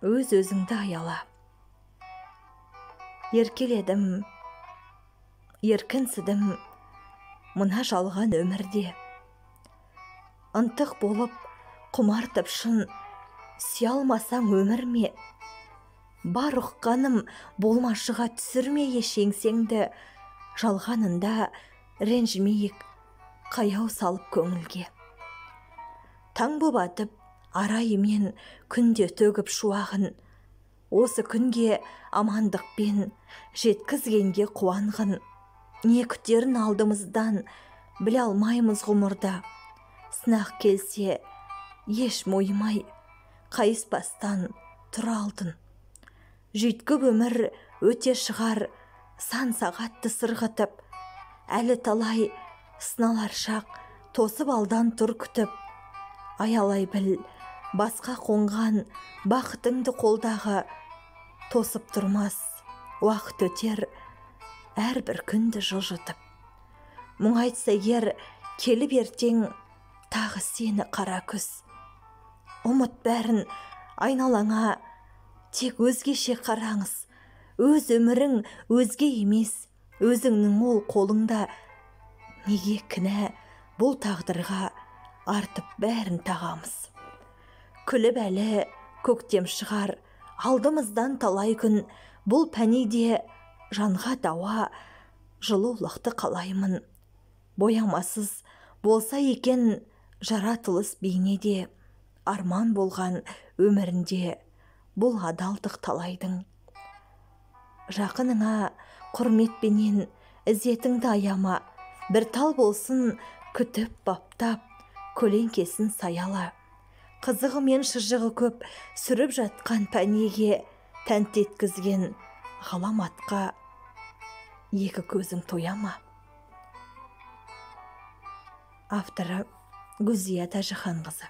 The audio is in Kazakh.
өз өзіңді аяла. Еркеледім, еркінсідім мына жалған өмірде. Ынтық болып құмартып шын сүйе алмасаң өмір ме? Бар ұққаным болмашыға түсірме еш еңсеңді, жалғанында ренжімейік қаяу салып көңілге. Таң боп атып арайымен күнде төгіп шуағын, осы күнге амандықпен жеткізгенге қуанғын. Не күтерін алдымыздан біле алмаймыз ғұмырда. Сынақ келсе еш мойымай қайыспастан тұра алдын. Жүйткіп өмір өте шығар сан сағатты сырғытып, әлі талай сыналар шақ тосып алдан тұр күтіп. Аялай біл басқа қонған бақытыңды қолдағы, тосып тұрмас уақыт өтер әрбір күнді жылжытып. Мұң айтса егер келіп ертең тағы сені қара күз. Ұмыт бәрін айналаңа, тек өзгеше қараңыз. Өз өмірің өзге емес, өзіңнің ол қолыңда. Неге кінә бұл тағдырға артып бәрін тағамыз? Күліп әлі көктем шығар алдымыздан талай күн. Бұл пәниде жанға дауа жылулықты қалаймын. Боямасыз болса екен жаратылыс бейнеде, арман болған өмірінде бұл адалдық талайдың. Жақыныңа құрметпенен ізетіңді аяма, бір тал болсын күтіп баптап көлеңкесін саяла. Қызығы мен шыжығы көп сүріп жатқан пәнеге тәнті еткізген ғаламатқа екі көзің тояма. Авторы Гүзия Тәжіханқызы.